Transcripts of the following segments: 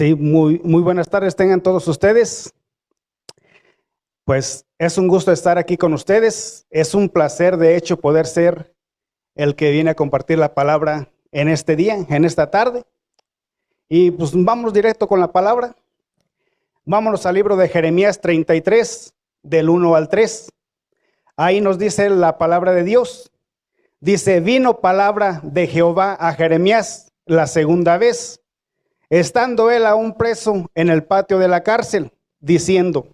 Sí, muy buenas tardes tengan todos ustedes. Pues es un gusto estar aquí con ustedes. Es un placer, de hecho, poder ser el que viene a compartir la palabra en este día, en esta tarde. Y pues vamos directo con la palabra. Vámonos al libro de Jeremías 33, del 1 al 3. Ahí nos dice la palabra de Dios. Dice, vino palabra de Jehová a Jeremías la segunda vez, estando él aún preso en el patio de la cárcel, diciendo,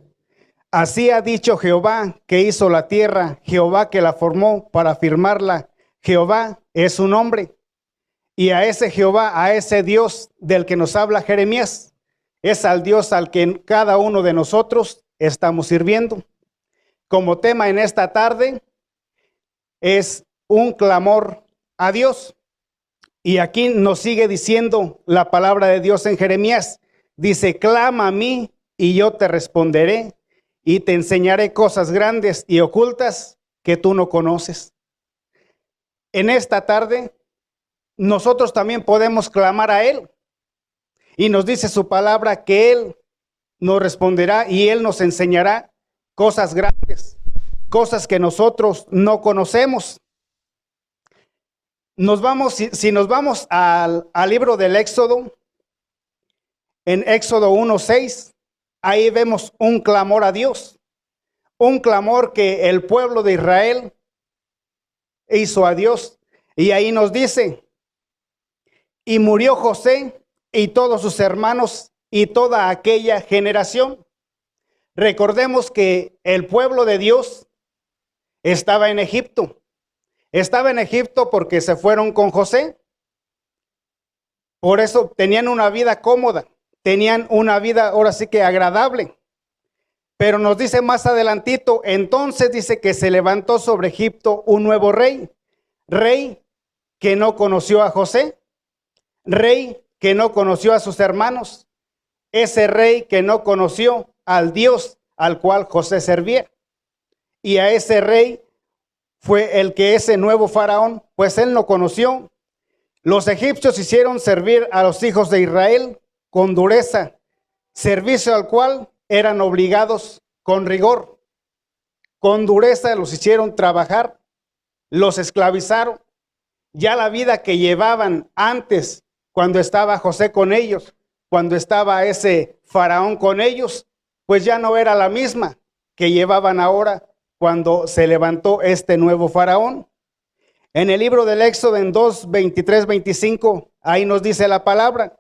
así ha dicho Jehová que hizo la tierra, Jehová que la formó para firmarla, Jehová es su nombre. Y a ese Jehová, a ese Dios del que nos habla Jeremías, es al Dios al que cada uno de nosotros estamos sirviendo. Como tema en esta tarde es un clamor a Dios. Y aquí nos sigue diciendo la palabra de Dios en Jeremías. Dice, clama a mí y yo te responderé y te enseñaré cosas grandes y ocultas que tú no conoces. En esta tarde, nosotros también podemos clamar a Él. Y nos dice su palabra que Él nos responderá y Él nos enseñará cosas grandes, cosas que nosotros no conocemos. Si nos vamos al libro del Éxodo, en Éxodo 1:6, ahí vemos un clamor a Dios, un clamor que el pueblo de Israel hizo a Dios. Y ahí nos dice, y murió José y todos sus hermanos y toda aquella generación. Recordemos que el pueblo de Dios estaba en Egipto. Estaba en Egipto porque se fueron con José. Por eso tenían una vida cómoda, tenían una vida ahora sí que agradable. Pero nos dice más adelantito, entonces dice que se levantó sobre Egipto un nuevo rey, rey que no conoció a José, rey que no conoció a sus hermanos, ese rey que no conoció al Dios al cual José servía. Y a ese rey fue el que ese nuevo faraón, pues él no conoció. Los egipcios hicieron servir a los hijos de Israel con dureza, servicio al cual eran obligados con rigor. Con dureza los hicieron trabajar, los esclavizaron. Ya la vida que llevaban antes, cuando estaba José con ellos, cuando estaba ese faraón con ellos, pues ya no era la misma que llevaban ahora cuando se levantó este nuevo faraón. En el libro del Éxodo, en 2:23-25, ahí nos dice la palabra.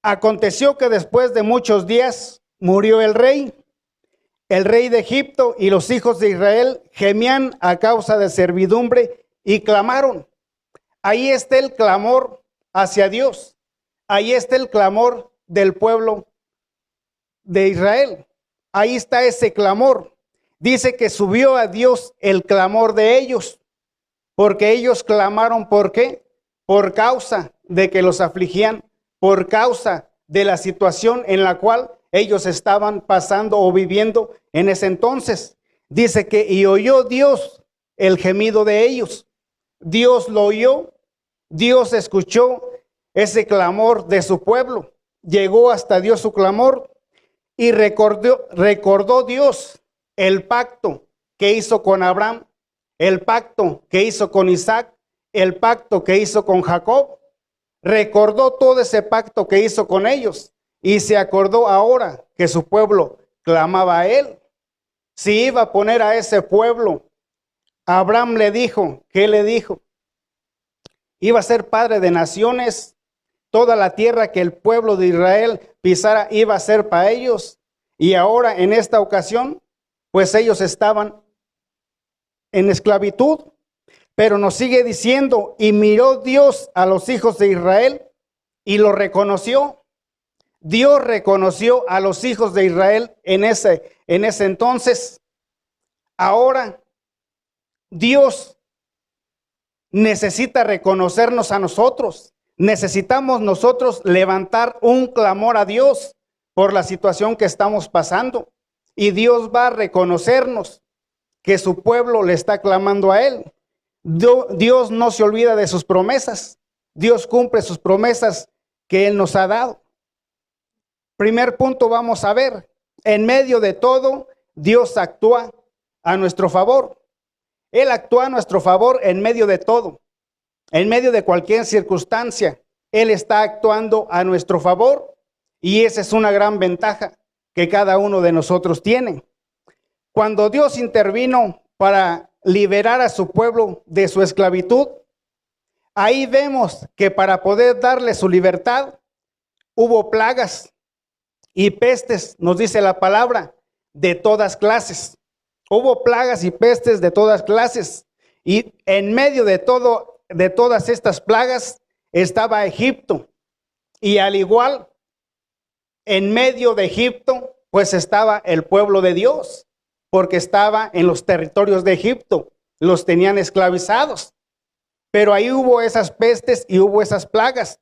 Aconteció que después de muchos días murió el rey de Egipto, y los hijos de Israel gemían a causa de servidumbre y clamaron. Ahí está el clamor hacia Dios. Ahí está el clamor del pueblo de Israel. Ahí está ese clamor. Dice que subió a Dios el clamor de ellos, porque ellos clamaron, ¿por qué? Por causa de que los afligían, por causa de la situación en la cual ellos estaban pasando o viviendo en ese entonces. Dice que y oyó Dios el gemido de ellos. Dios lo oyó, Dios escuchó ese clamor de su pueblo. Llegó hasta Dios su clamor y recordó Dios el pacto que hizo con Abraham, el pacto que hizo con Isaac, el pacto que hizo con Jacob. Recordó todo ese pacto que hizo con ellos y se acordó ahora que su pueblo clamaba a él. Si iba a poner a ese pueblo, Abraham le dijo, ¿qué le dijo? Iba a ser padre de naciones, toda la tierra que el pueblo de Israel pisara iba a ser para ellos. Y ahora en esta ocasión, pues ellos estaban en esclavitud, pero nos sigue diciendo, y miró Dios a los hijos de Israel y lo reconoció. Dios reconoció a los hijos de Israel en ese entonces. Ahora, Dios necesita reconocernos a nosotros. Necesitamos nosotros levantar un clamor a Dios por la situación que estamos pasando. Y Dios va a reconocernos que su pueblo le está clamando a Él. Dios no se olvida de sus promesas. Dios cumple sus promesas que Él nos ha dado. Primer punto vamos a ver, en medio de todo, Dios actúa a nuestro favor. Él actúa a nuestro favor en medio de todo, en medio de cualquier circunstancia. Él está actuando a nuestro favor y esa es una gran ventaja que cada uno de nosotros tiene. Cuando Dios intervino para liberar a su pueblo de su esclavitud, ahí vemos que para poder darle su libertad, hubo plagas y pestes, nos dice la palabra, de todas clases. Hubo plagas y pestes de todas clases. Y en medio de todas estas plagas estaba Egipto. Y al igual, en medio de Egipto, pues estaba el pueblo de Dios, porque estaba en los territorios de Egipto. Los tenían esclavizados. Pero ahí hubo esas pestes y hubo esas plagas.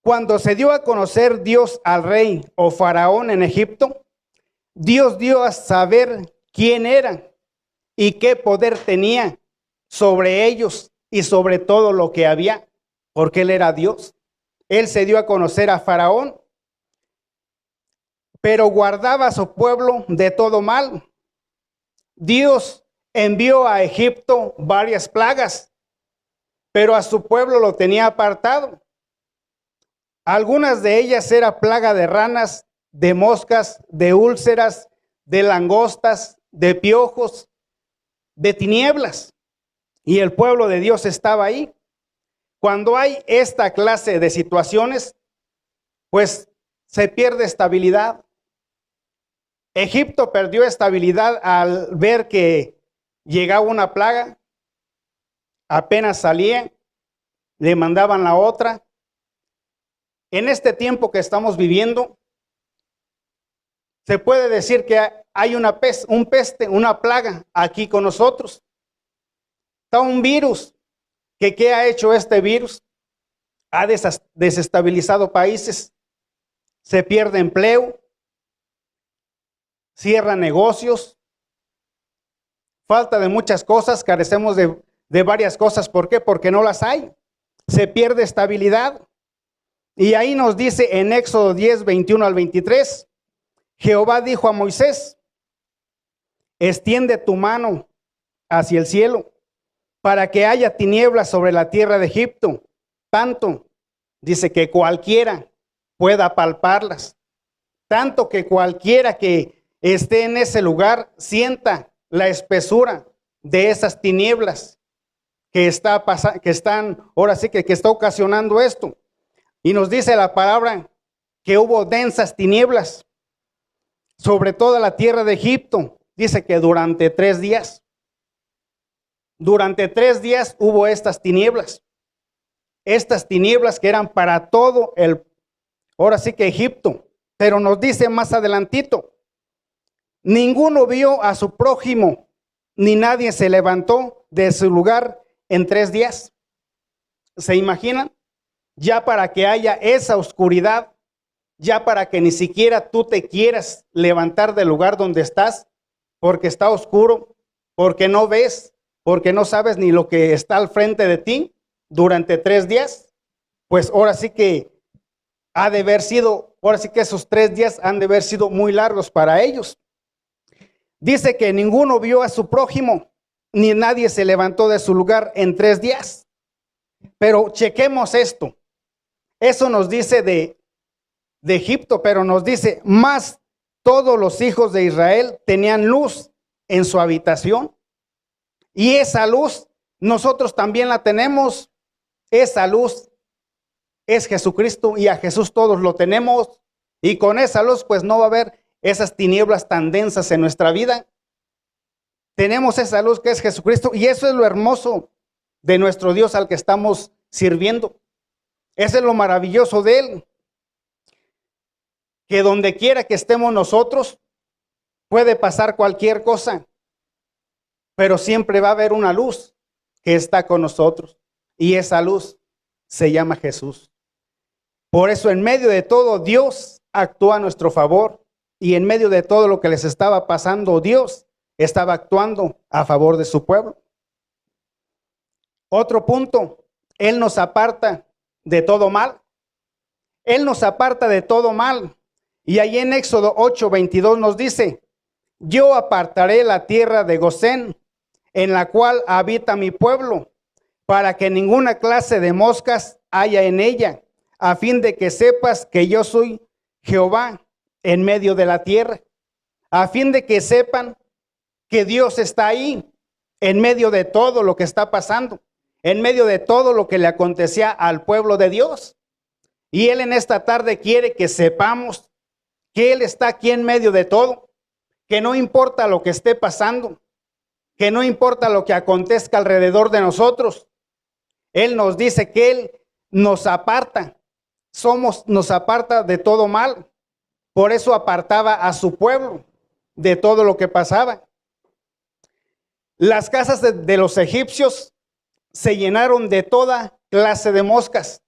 Cuando se dio a conocer Dios al rey o faraón en Egipto, Dios dio a saber quién era y qué poder tenía sobre ellos y sobre todo lo que había, porque Él era Dios. Él se dio a conocer a Faraón, pero guardaba a su pueblo de todo mal. Dios envió a Egipto varias plagas, pero a su pueblo lo tenía apartado. Algunas de ellas era plaga de ranas, de moscas, de úlceras, de langostas, de piojos, de tinieblas. Y el pueblo de Dios estaba ahí. Cuando hay esta clase de situaciones, pues se pierde estabilidad. Egipto perdió estabilidad al ver que llegaba una plaga, apenas salía, le mandaban la otra. En este tiempo que estamos viviendo, se puede decir que hay un peste, una plaga aquí con nosotros. Está un virus que ¿qué ha hecho este virus? Ha desestabilizado países, se pierde empleo, cierra negocios, falta de muchas cosas, carecemos de varias cosas. ¿Por qué? Porque no las hay. Se pierde estabilidad. Y ahí nos dice en Éxodo 10, 21 al 23, Jehová dijo a Moisés, extiende tu mano hacia el cielo para que haya tinieblas sobre la tierra de Egipto, tanto, dice, que cualquiera pueda palparlas, tanto que cualquiera que esté en ese lugar sienta la espesura de esas tinieblas que están, ahora sí que está ocasionando esto. Y nos dice la palabra que hubo densas tinieblas sobre toda la tierra de Egipto. Dice que durante 3 días hubo estas tinieblas que eran para todo ahora sí que Egipto. Pero nos dice más adelantito, ninguno vio a su prójimo, ni nadie se levantó de su lugar en 3 días. ¿Se imaginan? Ya para que haya esa oscuridad, ya para que ni siquiera tú te quieras levantar del lugar donde estás, porque está oscuro, porque no ves, porque no sabes ni lo que está al frente de ti durante 3 días, pues ahora sí que esos 3 días han de haber sido muy largos para ellos. Dice que ninguno vio a su prójimo, ni nadie se levantó de su lugar en 3 días. Pero chequemos esto. Eso nos dice de Egipto, pero nos dice, más todos los hijos de Israel tenían luz en su habitación. Y esa luz nosotros también la tenemos. Esa luz es Jesucristo y a Jesús todos lo tenemos. Y con esa luz pues no va a haber esas tinieblas tan densas en nuestra vida. Tenemos esa luz que es Jesucristo y eso es lo hermoso de nuestro Dios al que estamos sirviendo. Eso es lo maravilloso de Él. Que donde quiera que estemos nosotros, puede pasar cualquier cosa, pero siempre va a haber una luz que está con nosotros. Y esa luz se llama Jesús. Por eso en medio de todo Dios actúa a nuestro favor. Y en medio de todo lo que les estaba pasando, Dios estaba actuando a favor de su pueblo. Otro punto, Él nos aparta de todo mal. Él nos aparta de todo mal. Y ahí en Éxodo 8:22 nos dice, yo apartaré la tierra de Gosén, en la cual habita mi pueblo, para que ninguna clase de moscas haya en ella, a fin de que sepas que yo soy Jehová en medio de la tierra, a fin de que sepan que Dios está ahí, en medio de todo lo que está pasando, en medio de todo lo que le acontecía al pueblo de Dios. Y Él en esta tarde quiere que sepamos que Él está aquí en medio de todo, que no importa lo que esté pasando, que no importa lo que acontezca alrededor de nosotros. Él nos dice que Él nos aparta, nos aparta de todo mal. Por eso apartaba a su pueblo de todo lo que pasaba. Las casas de los egipcios se llenaron de toda clase de moscas.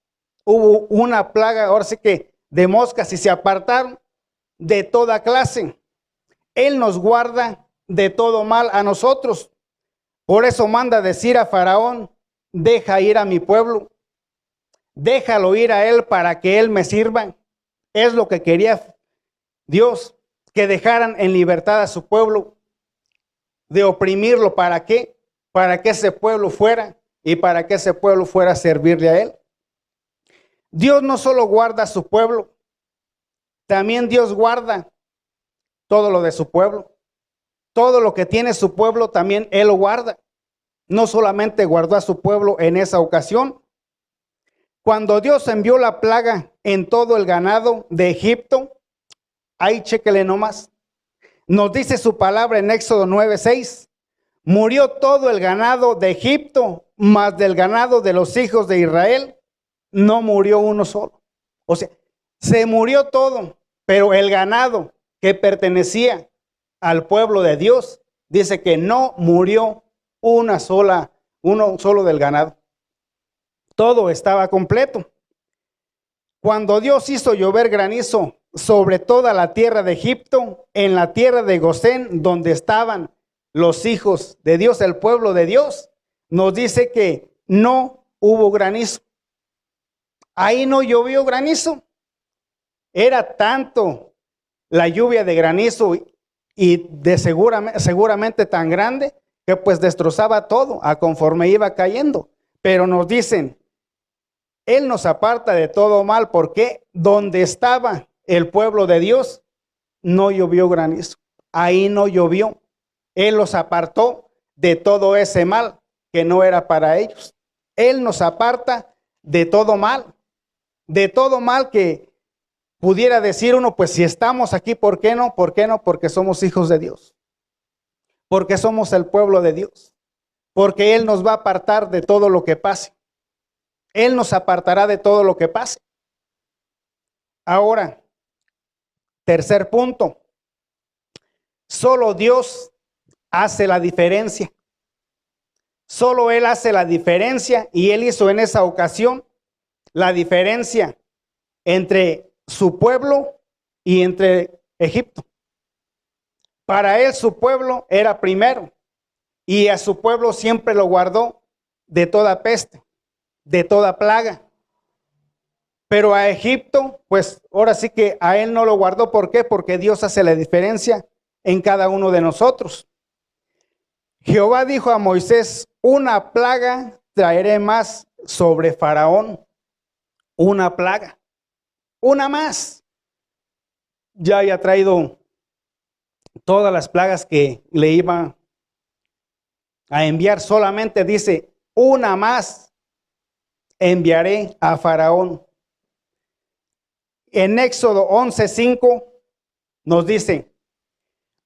Hubo una plaga, ahora sí que de moscas, y se apartaron de toda clase. Él nos guarda de todo mal a nosotros. Por eso manda decir a Faraón, deja ir a mi pueblo, déjalo ir a él para que él me sirva. Es lo que quería Dios, que dejaran en libertad a su pueblo, de oprimirlo. ¿Para qué? Para que ese pueblo fuera y para que ese pueblo fuera a servirle a él. Dios no solo guarda a su pueblo, también Dios guarda todo lo de su pueblo. Todo lo que tiene su pueblo también Él lo guarda. No solamente guardó a su pueblo en esa ocasión. Cuando Dios envió la plaga en todo el ganado de Egipto, ahí chéquele nomás. Nos dice su palabra en Éxodo 9:6. Murió todo el ganado de Egipto, mas del ganado de los hijos de Israel no murió uno solo. O sea, se murió todo, pero el ganado que pertenecía al pueblo de Dios, dice que no murió uno solo del ganado. Todo estaba completo. Cuando Dios hizo llover granizo sobre toda la tierra de Egipto, en la tierra de Gosén, donde estaban los hijos de Dios, el pueblo de Dios, nos dice que no hubo granizo. Ahí no llovió granizo. Era tanto la lluvia de granizo y seguramente tan grande que pues destrozaba todo a conforme iba cayendo. Pero nos dicen, Él nos aparta de todo mal, porque donde estaba el pueblo de Dios no llovió granizo. Ahí no llovió. Él los apartó de todo ese mal que no era para ellos. Él nos aparta de todo mal. De todo mal que pudiera decir uno, pues si estamos aquí, ¿por qué no? ¿Por qué no? Porque somos hijos de Dios. Porque somos el pueblo de Dios. Porque Él nos va a apartar de todo lo que pase. Él nos apartará de todo lo que pase. Ahora, tercer punto. Solo Dios hace la diferencia. Solo Él hace la diferencia, y Él hizo en esa ocasión la diferencia entre su pueblo y entre Egipto. Para Él su pueblo era primero, y a su pueblo siempre lo guardó de toda peste, de toda plaga. Pero a Egipto, pues ahora sí que a Él no lo guardó. ¿Por qué? Porque Dios hace la diferencia en cada uno de nosotros. Jehová dijo a Moisés, una plaga traeré más sobre Faraón. Una plaga, una más. Ya había traído todas las plagas que le iba a enviar. Solamente dice, una más enviaré a Faraón. En Éxodo 11:5 nos dice,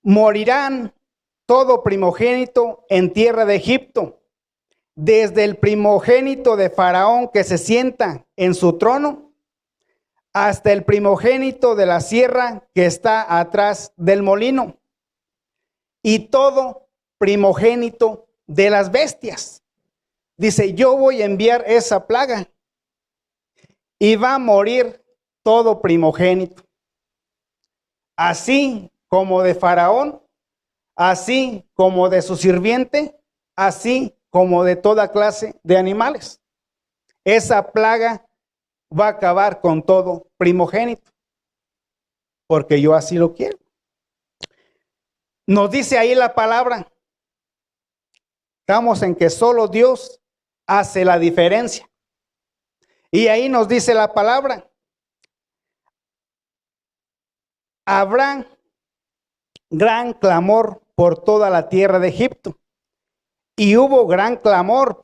morirán todo primogénito en tierra de Egipto, desde el primogénito de Faraón que se sienta en su trono, hasta el primogénito de la sierra que está atrás del molino, y todo primogénito de las bestias. Dice, yo voy a enviar esa plaga y va a morir todo primogénito. Así como de Faraón, así como de su sirviente, así como de toda clase de animales. Esa plaga va a acabar con todo primogénito, porque yo así lo quiero. Nos dice ahí la palabra, estamos en que solo Dios hace la diferencia. Y ahí nos dice la palabra, habrá gran clamor por toda la tierra de Egipto. Y hubo gran clamor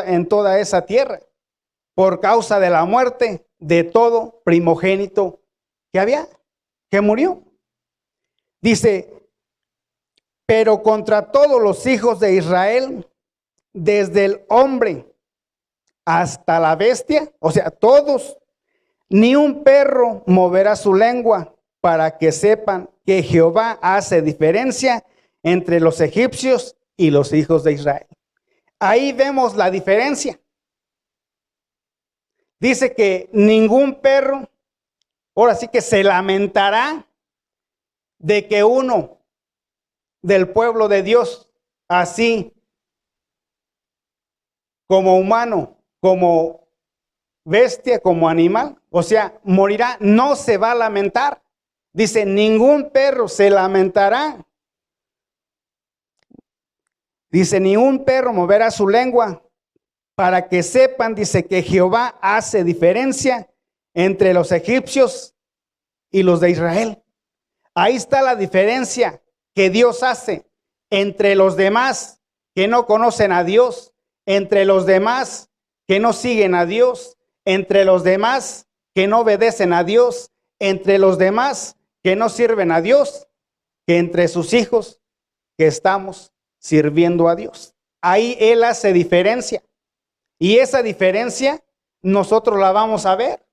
en toda esa tierra, por causa de la muerte de todo primogénito que murió. Dice, pero contra todos los hijos de Israel, desde el hombre hasta la bestia, o sea, todos, ni un perro moverá su lengua, para que sepan que Jehová hace diferencia entre los egipcios y los hijos de Israel. Ahí vemos la diferencia. Dice que ningún perro, ahora sí que se lamentará de que uno del pueblo de Dios, así como humano, como bestia, como animal, o sea, morirá, no se va a lamentar. Dice, ningún perro se lamentará. Dice, ni un perro moverá su lengua, para que sepan, dice, que Jehová hace diferencia entre los egipcios y los de Israel. Ahí está la diferencia que Dios hace entre los demás que no conocen a Dios, entre los demás que no siguen a Dios, entre los demás que no obedecen a Dios, entre los demás que no sirven a Dios, que entre sus hijos que estamos sirviendo a Dios. Ahí Él hace diferencia. Y esa diferencia nosotros la vamos a ver.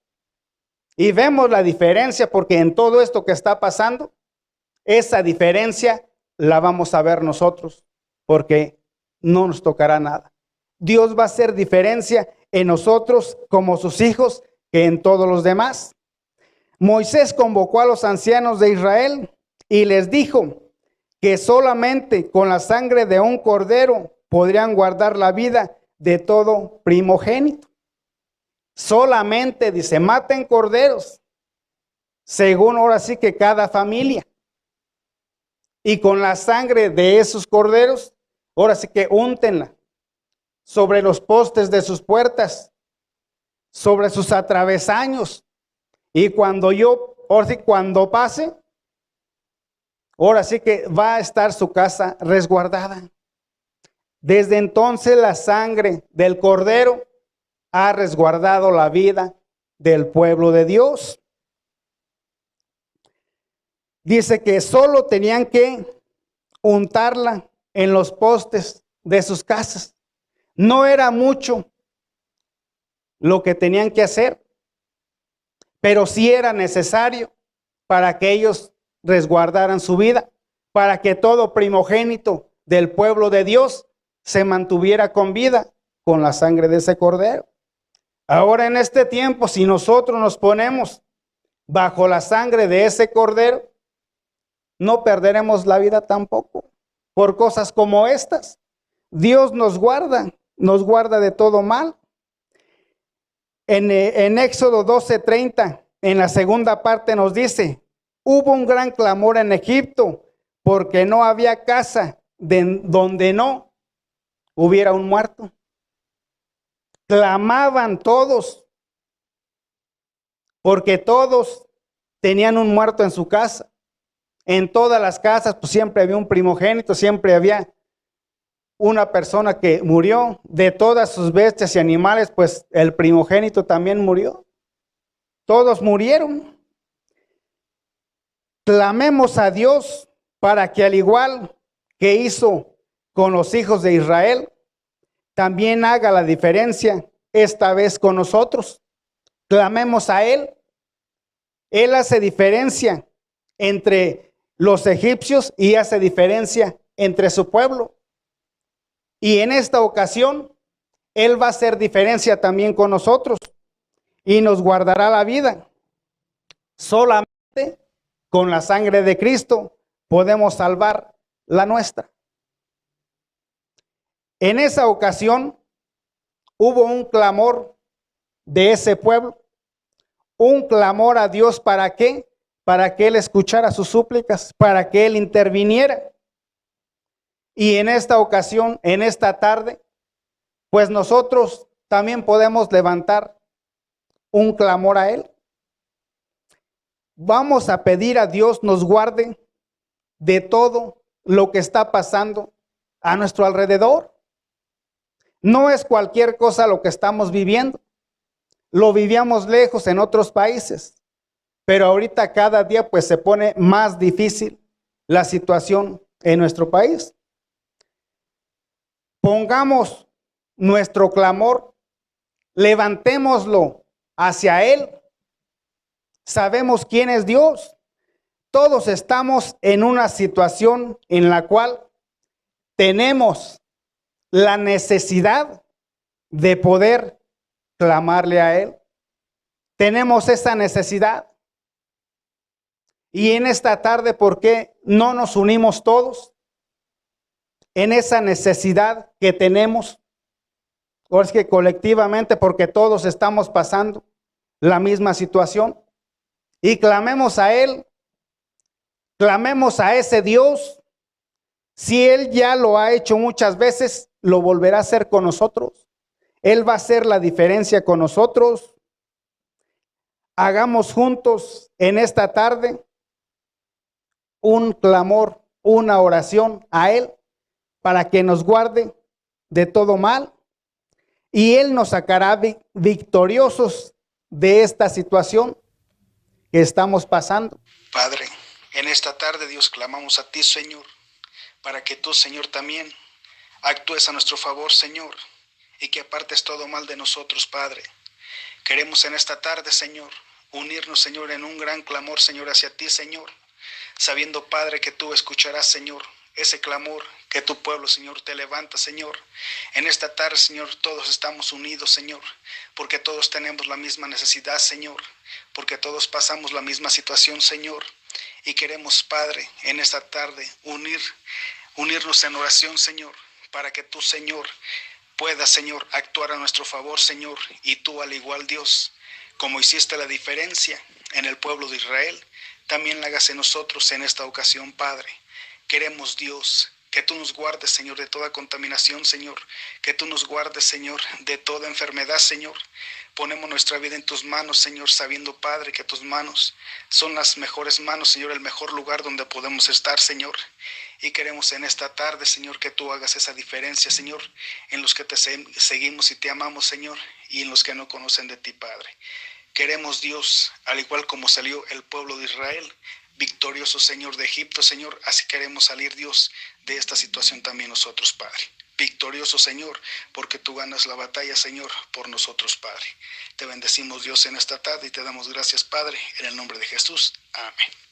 Y vemos la diferencia porque en todo esto que está pasando, esa diferencia la vamos a ver nosotros, porque no nos tocará nada. Dios va a hacer diferencia en nosotros como sus hijos que en todos los demás. Moisés convocó a los ancianos de Israel y les dijo que solamente con la sangre de un cordero podrían guardar la vida de todo primogénito. Solamente, dice, maten corderos, según ahora sí que cada familia. Y con la sangre de esos corderos, ahora sí que úntenla sobre los postes de sus puertas, sobre sus atravesaños. Y cuando pase, ahora sí que va a estar su casa resguardada. Desde entonces la sangre del cordero ha resguardado la vida del pueblo de Dios. Dice que solo tenían que untarla en los postes de sus casas. No era mucho lo que tenían que hacer, pero sí era necesario para que ellos resguardaran su vida, para que todo primogénito del pueblo de Dios se mantuviera con vida con la sangre de ese cordero. Ahora en este tiempo, si nosotros nos ponemos bajo la sangre de ese cordero, no perderemos la vida tampoco por cosas como estas. Dios nos guarda de todo mal. En Éxodo 12:30, en la segunda parte nos dice, hubo un gran clamor en Egipto porque no había casa donde no hubiera un muerto. Clamaban todos porque todos tenían un muerto en su casa. En todas las casas pues siempre había un primogénito, siempre había una persona que murió. De todas sus bestias y animales, pues el primogénito también murió. Todos murieron. Clamemos a Dios para que al igual que hizo con los hijos de Israel, también haga la diferencia esta vez con nosotros. Clamemos a Él. Él hace diferencia entre los egipcios y hace diferencia entre su pueblo. Y en esta ocasión, Él va a hacer diferencia también con nosotros y nos guardará la vida. Solamente con la sangre de Cristo podemos salvar la nuestra. En esa ocasión hubo un clamor de ese pueblo un clamor a Dios. ¿Para qué? Para que Él escuchara sus súplicas, para que Él interviniera. Y en esta ocasión, en esta tarde, pues nosotros también podemos levantar un clamor a Él. Vamos a pedir a Dios nos guarde de todo lo que está pasando a nuestro alrededor. No es cualquier cosa lo que estamos viviendo. Lo vivíamos lejos en otros países, pero ahorita cada día pues se pone más difícil la situación en nuestro país. Pongamos nuestro clamor, levantémoslo hacia Él. Sabemos quién es Dios. Todos estamos en una situación en la cual tenemos la necesidad de poder clamarle a Él. Tenemos esa necesidad. Y en esta tarde, ¿por qué no nos unimos todos en esa necesidad que tenemos? O es que colectivamente, porque todos estamos pasando la misma situación. Y clamemos a Él, clamemos a ese Dios. Si Él ya lo ha hecho muchas veces, lo volverá a hacer con nosotros. Él va a hacer la diferencia con nosotros. Hagamos juntos en esta tarde un clamor, una oración a Él para que nos guarde de todo mal y Él nos sacará victoriosos de esta situación que estamos pasando. Padre, en esta tarde, Dios, clamamos a ti, Señor, para que tú, Señor, también actúes a nuestro favor, Señor, y que apartes todo mal de nosotros, Padre. Queremos en esta tarde, Señor, unirnos, Señor, en un gran clamor, Señor, hacia ti, Señor, sabiendo, Padre, que tú escucharás, Señor, ese clamor que tu pueblo, Señor, te levanta, Señor. En esta tarde, Señor, todos estamos unidos, Señor, porque todos tenemos la misma necesidad, Señor, porque todos pasamos la misma situación, Señor, y queremos, Padre, en esta tarde unirnos en oración, Señor, para que tú, Señor, puedas, Señor, actuar a nuestro favor, Señor, y tú al igual, Dios, como hiciste la diferencia en el pueblo de Israel, también la hagas en nosotros en esta ocasión, Padre. Queremos, Dios, que tú nos guardes, Señor, de toda contaminación, Señor, que tú nos guardes, Señor, de toda enfermedad, Señor. Ponemos nuestra vida en tus manos, Señor, sabiendo, Padre, que tus manos son las mejores manos, Señor, el mejor lugar donde podemos estar, Señor. Y queremos en esta tarde, Señor, que tú hagas esa diferencia, Señor, en los que te seguimos y te amamos, Señor, y en los que no conocen de ti, Padre. Queremos, Dios, al igual como salió el pueblo de Israel, victorioso, Señor, de Egipto, Señor, así queremos salir, Dios, de esta situación también nosotros, Padre. Victorioso, Señor, porque tú ganas la batalla, Señor, por nosotros, Padre. Te bendecimos, Dios, en esta tarde y te damos gracias, Padre, en el nombre de Jesús. Amén.